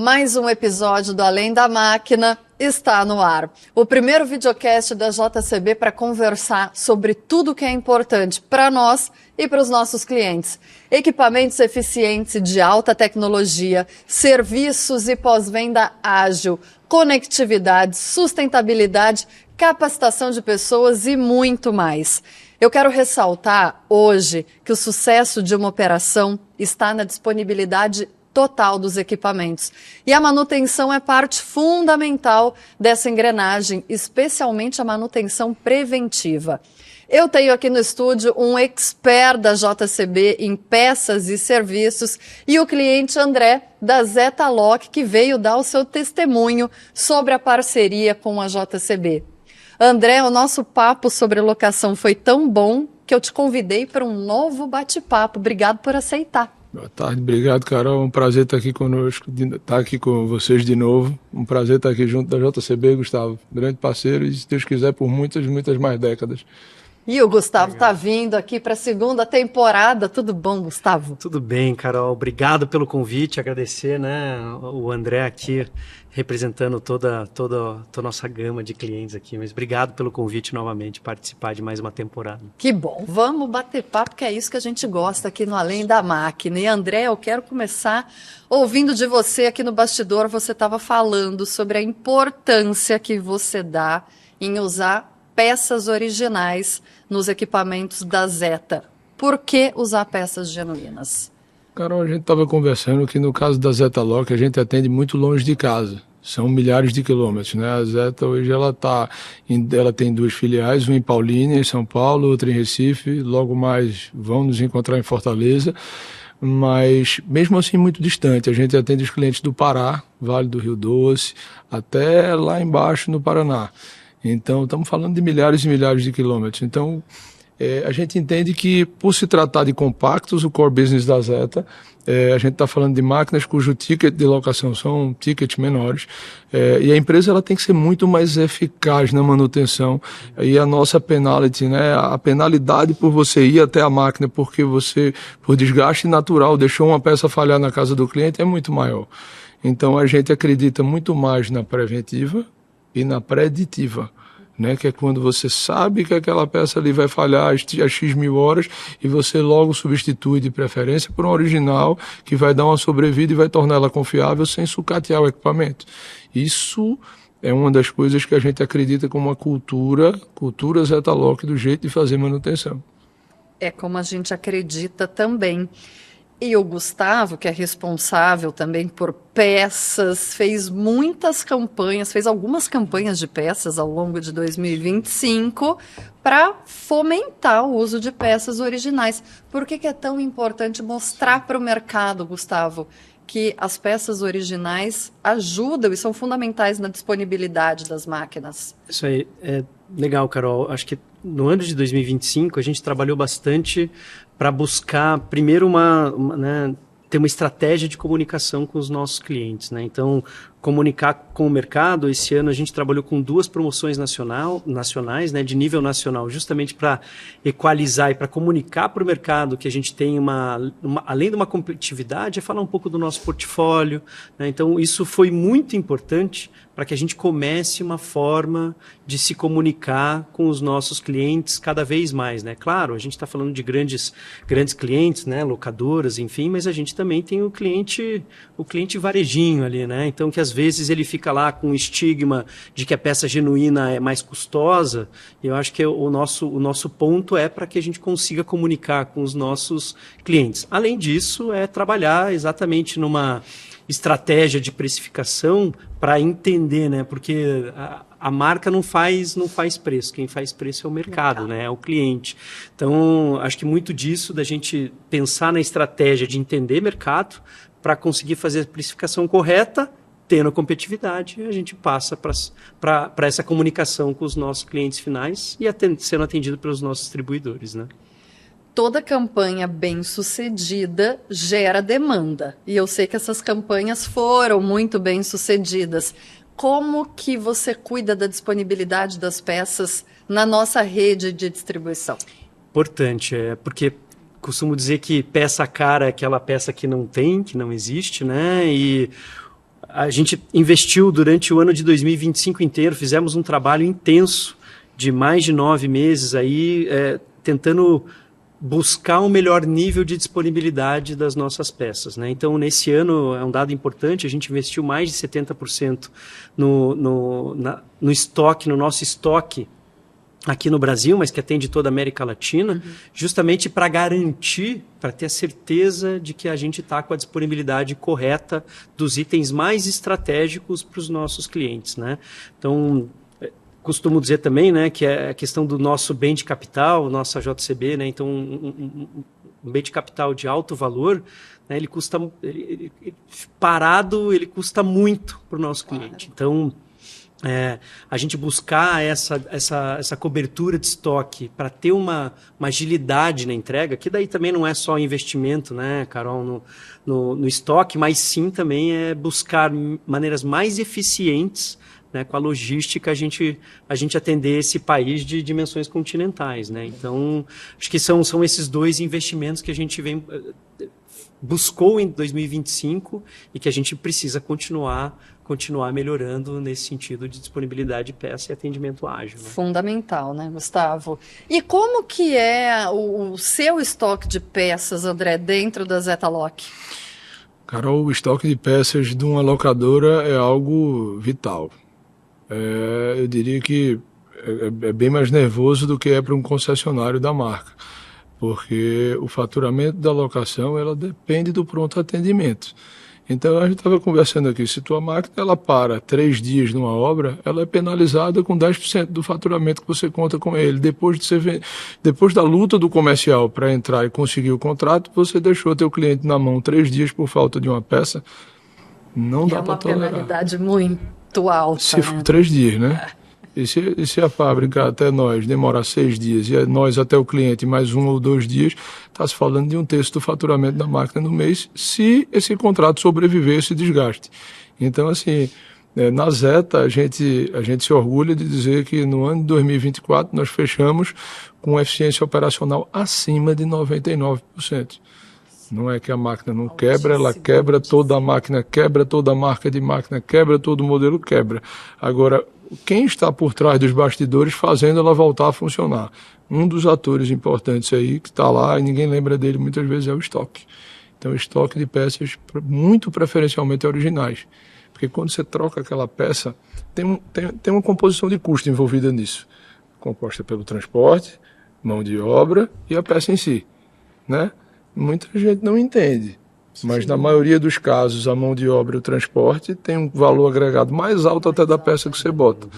Mais um episódio do Além da Máquina está no ar. O primeiro videocast da JCB para conversar sobre tudo que é importante para nós e para os nossos clientes. Equipamentos eficientes de alta tecnologia, serviços e pós-venda ágil, conectividade, sustentabilidade, capacitação de pessoas e muito mais. Eu quero ressaltar hoje que o sucesso de uma operação está na disponibilidade total dos equipamentos. E a manutenção é parte fundamental dessa engrenagem, especialmente a manutenção preventiva. Eu tenho aqui no estúdio um expert da JCB em peças e serviços e o cliente André da Zeta Lock, que veio dar o seu testemunho sobre a parceria com a JCB. André, o nosso papo sobre locação foi tão bom que eu te convidei para um novo bate-papo. Obrigado por aceitar. Boa tarde, obrigado, Carol. Um prazer estar aqui conosco, estar aqui com vocês de novo. Um prazer estar aqui junto da JCB, Gustavo. Grande parceiro e, se Deus quiser, por muitas mais décadas. E o Gustavo está vindo aqui para a segunda temporada. Tudo bom, Gustavo? Tudo bem, Carol. Obrigado pelo convite. Agradecer, né, o André aqui representando toda a nossa gama de clientes aqui. Mas obrigado pelo convite novamente, participar de mais uma temporada. Que bom. Vamos bater papo, que é isso que a gente gosta aqui no Além da Máquina. E André, eu quero começar ouvindo de você aqui no bastidor. Você estava falando sobre a importância que você dá em usar peças originais nos equipamentos da Zeta. Por que usar peças genuínas? Carol, a gente estava conversando que no caso da Zeta Lock a gente atende muito longe de casa. São milhares de quilômetros, né? A Zeta hoje ela tem 2 filiais, uma em Paulínia, em São Paulo, outra em Recife. Logo mais vão nos encontrar em Fortaleza. Mas mesmo assim muito distante. A gente atende os clientes do Pará, Vale do Rio Doce, até lá embaixo no Paraná. Então, estamos falando de milhares e milhares de quilômetros. Então, a gente entende que, por se tratar de compactos, o core business da Zeta, a gente está falando de máquinas cujo ticket de locação são tickets menores, e a empresa ela tem que ser muito mais eficaz na manutenção. E a nossa penalty, né, a penalidade por você ir até a máquina porque você, por desgaste natural, deixou uma peça falhar na casa do cliente é muito maior. Então, a gente acredita muito mais na preventiva e na preditiva, né, que é quando você sabe que aquela peça ali vai falhar às X mil horas e você logo substitui de preferência por um original que vai dar uma sobrevida e vai tornar ela confiável sem sucatear o equipamento. Isso é uma das coisas que a gente acredita como uma cultura Zeta Lock do jeito de fazer manutenção. É como a gente acredita também. E o Gustavo, que é responsável também por peças, fez algumas campanhas de peças ao longo de 2025 para fomentar o uso de peças originais. Por que é tão importante mostrar para o mercado, Gustavo, que as peças originais ajudam e são fundamentais na disponibilidade das máquinas? Isso aí é legal, Carol. Acho que no ano de 2025 a gente trabalhou bastante para buscar, primeiro, ter uma estratégia de comunicação com os nossos clientes, né? Então, comunicar com o mercado. Esse ano a gente trabalhou com 2 promoções nacionais, né, de nível nacional, justamente para equalizar e para comunicar para o mercado que a gente tem além de uma competitividade, é falar um pouco do nosso portfólio, né? Então, isso foi muito importante para que a gente comece uma forma de se comunicar com os nossos clientes cada vez mais, né? Claro, a gente está falando de grandes clientes, né, locadoras, enfim, mas a gente também tem o cliente varejinho ali, né? Então, que às vezes ele fica lá com o estigma de que a peça genuína é mais custosa. E eu acho que o nosso ponto é para que a gente consiga comunicar com os nossos clientes. Além disso, é trabalhar exatamente numa estratégia de precificação para entender, né? Porque a marca não faz preço. Quem faz preço é o mercado, né? É o cliente. Então, acho que muito disso da gente pensar na estratégia de entender mercado para conseguir fazer a precificação correta, tendo a competitividade, a gente passa para essa comunicação com os nossos clientes finais e sendo atendido pelos nossos distribuidores, né? Toda campanha bem-sucedida gera demanda. E eu sei que essas campanhas foram muito bem-sucedidas. Como que você cuida da disponibilidade das peças na nossa rede de distribuição? Importante, porque costumo dizer que peça cara é aquela peça que não existe, né? E A gente investiu durante o ano de 2025 inteiro, fizemos um trabalho intenso de mais de 9 meses aí, tentando buscar um melhor nível de disponibilidade das nossas peças, né? Então, nesse ano, é um dado importante, a gente investiu mais de 70% no estoque, no nosso estoque aqui no Brasil, mas que atende toda a América Latina, justamente para garantir, para ter a certeza de que a gente está com a disponibilidade correta dos itens mais estratégicos para os nossos clientes, né? Então, costumo dizer também, né, que é a questão do nosso bem de capital, nossa JCB, né? Então, um bem de capital de alto valor, né, ele custa, parado, ele custa muito para o nosso cliente. Então, a gente buscar essa cobertura de estoque para ter uma agilidade na entrega, que daí também não é só investimento, né, Carol, no estoque, mas sim também é buscar maneiras mais eficientes, né, com a logística, a gente atender esse país de dimensões continentais, né? Então, acho que são esses dois investimentos que a gente buscou em 2025 e que a gente precisa continuar melhorando nesse sentido de disponibilidade de peça e atendimento ágil, né? Fundamental, né, Gustavo? E como que é o seu estoque de peças, André, dentro da Zetalog? Carol, o estoque de peças de uma locadora é algo vital. Eu diria que é bem mais nervoso do que é para um concessionário da marca, porque o faturamento da locação ela depende do pronto atendimento. Então a gente estava conversando aqui, se tua máquina ela para 3 dias numa obra, ela é penalizada com 10% do faturamento que você conta com ele. Depois da luta do comercial para entrar e conseguir o contrato, você deixou teu cliente na mão 3 dias por falta de uma peça, não dá para tolerar. É uma penalidade muito alta. Se for 3 dias, né? E se a fábrica até nós demorar 6 dias e nós até o cliente mais 1 ou 2 dias, está se falando de 1/3 do faturamento da máquina no mês, se esse contrato sobreviver a esse desgaste. Então, assim, na Zeta, a gente se orgulha de dizer que no ano de 2024 nós fechamos com eficiência operacional acima de 99%. Não é que a máquina não quebra, ela quebra, toda a máquina quebra, toda a marca de máquina quebra, todo o modelo quebra. Agora, quem está por trás dos bastidores fazendo ela voltar a funcionar? Um dos atores importantes aí que está lá e ninguém lembra dele muitas vezes é o estoque. Então, o estoque de peças muito preferencialmente originais. Porque quando você troca aquela peça, tem uma composição de custo envolvida nisso. Composta pelo transporte, mão de obra e a peça em si, né? Muita gente não entende, mas na maioria dos casos a mão de obra e o transporte tem um valor agregado mais alto até da peça que você bota.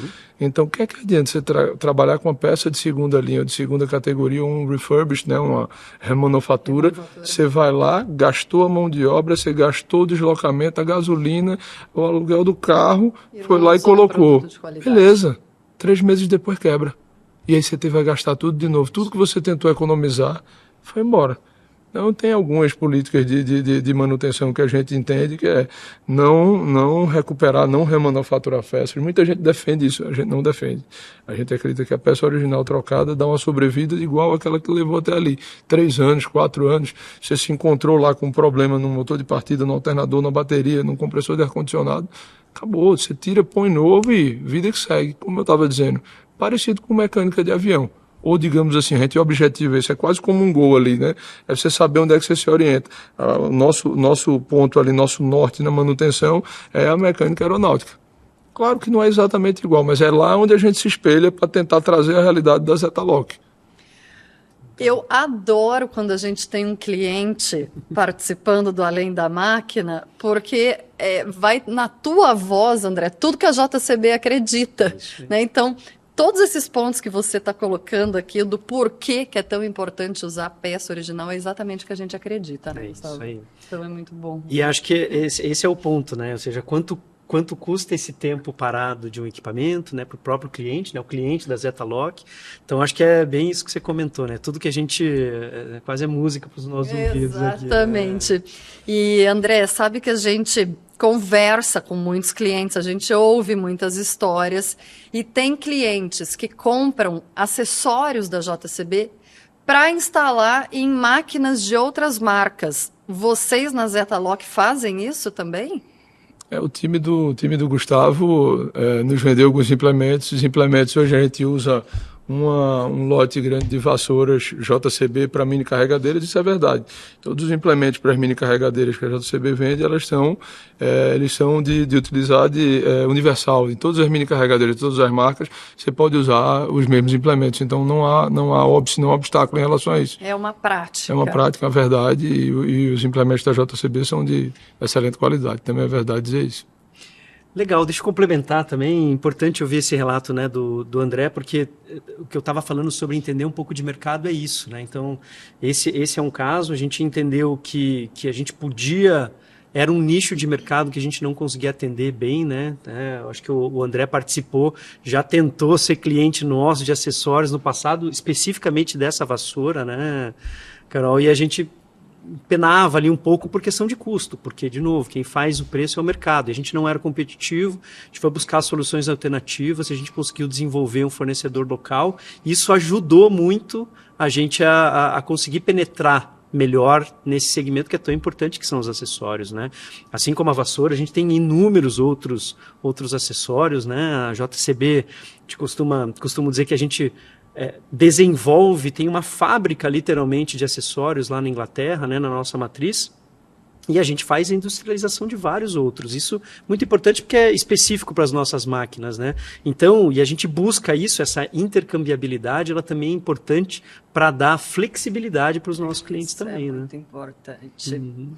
Então, o que é que adianta você trabalhar com uma peça de segunda linha, ou de segunda categoria, um refurbished, né, uma remanufatura, você vai lá, gastou a mão de obra, você gastou o deslocamento, a gasolina, o aluguel do carro, foi lá e colocou. Beleza, 3 meses depois quebra. E aí você vai gastar tudo de novo. Tudo que você tentou economizar foi embora. Então, tem algumas políticas de manutenção que a gente entende que é não recuperar, não remanufaturar peças. Muita gente defende isso, a gente não defende. A gente acredita que a peça original trocada dá uma sobrevida igual àquela que levou até ali. 3 anos, 4 anos, você se encontrou lá com um problema no motor de partida, no alternador, na bateria, no compressor de ar-condicionado, acabou, você tira, põe novo e vida que segue. Como eu estava dizendo, parecido com mecânica de avião. Ou, digamos assim, a gente objetiva isso, é quase como um gol ali, né? É você saber onde é que você se orienta. O nosso ponto ali, nosso norte na manutenção é a mecânica aeronáutica. Claro que não é exatamente igual, mas é lá onde a gente se espelha para tentar trazer a realidade da Zetalog. Eu adoro quando a gente tem um cliente participando do Além da Máquina, porque vai na tua voz, André, tudo que a JCB acredita, né? Então, todos esses pontos que você está colocando aqui do porquê que é tão importante usar a peça original é exatamente o que a gente acredita, né, Gustavo? Isso aí. Então é muito bom. E acho que esse é o ponto, né? Ou seja, quanto custa esse tempo parado de um equipamento, né, para o próprio cliente, né, o cliente da Zetalog. Então, acho que é bem isso que você comentou, né? Tudo que a gente quase é música para os nossos ouvidos aqui. Exatamente. E, André, sabe que a gente conversa com muitos clientes, a gente ouve muitas histórias e tem clientes que compram acessórios da JCB para instalar em máquinas de outras marcas. Vocês na Zetalog fazem isso também? O time do Gustavo nos vendeu alguns implementos. Os implementos hoje a gente usa um lote grande de vassouras JCB para mini carregadeiras, isso é verdade. Todos os implementos para as mini carregadeiras que a JCB vende, eles são de utilidade universal. Em todas as mini carregadeiras, de todas as marcas, você pode usar os mesmos implementos. Então não há obstáculo em relação a isso. É uma prática. É uma prática, é verdade, e os implementos da JCB são de excelente qualidade. Também é verdade dizer isso. Legal, deixa eu complementar também, importante ouvir esse relato, né, do André, porque o que eu estava falando sobre entender um pouco de mercado é isso, né? Então, esse é um caso, a gente entendeu que a gente podia, era um nicho de mercado que a gente não conseguia atender bem, né? Eu acho que o André participou, já tentou ser cliente nosso de acessórios no passado, especificamente dessa vassoura, né, Carol? E a gente penava ali um pouco por questão de custo, porque, de novo, quem faz o preço é o mercado. E a gente não era competitivo, a gente foi buscar soluções alternativas, a gente conseguiu desenvolver um fornecedor local, e isso ajudou muito a gente a conseguir penetrar melhor nesse segmento que é tão importante, que são os acessórios, né? Assim como a vassoura, a gente tem inúmeros outros acessórios, né? A JCB, a gente costumo dizer que a gente desenvolve, tem uma fábrica literalmente de acessórios lá na Inglaterra, né, na nossa matriz, e a gente faz a industrialização de vários outros. Isso é muito importante porque é específico para as nossas máquinas, né? Então, e a gente busca isso, essa intercambiabilidade, ela também é importante para dar flexibilidade para os nossos clientes também, né? Muito importante. Uhum.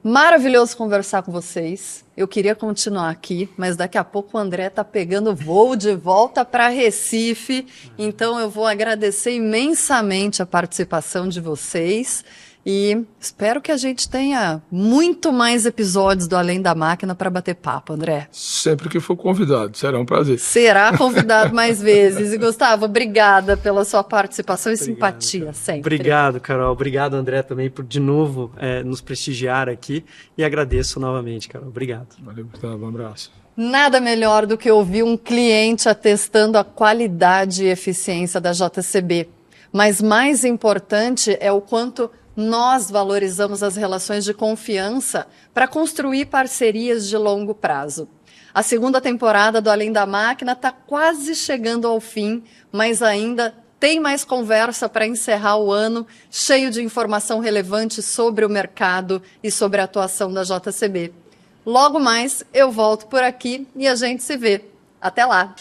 Maravilhoso conversar com vocês. Eu queria continuar aqui, mas daqui a pouco o André está pegando voo de volta para Recife. Então eu vou agradecer imensamente a participação de vocês e espero que a gente tenha muito mais episódios do Além da Máquina para bater papo, André. Sempre que for convidado, será um prazer. Será convidado mais vezes. E Gustavo, obrigada pela sua participação e simpatia Carol. sempre. Obrigado, Carol. Obrigado, André, também por de novo nos prestigiar aqui e agradeço novamente, Carol. Obrigado. Valeu, Gustavo. Um abraço. Nada melhor do que ouvir um cliente atestando a qualidade e eficiência da JCB. Mas mais importante é o quanto nós valorizamos as relações de confiança para construir parcerias de longo prazo. A segunda temporada do Além da Máquina está quase chegando ao fim, mas ainda tem mais conversa para encerrar o ano, cheio de informação relevante sobre o mercado e sobre a atuação da JCB. Logo mais eu volto por aqui e a gente se vê. Até lá!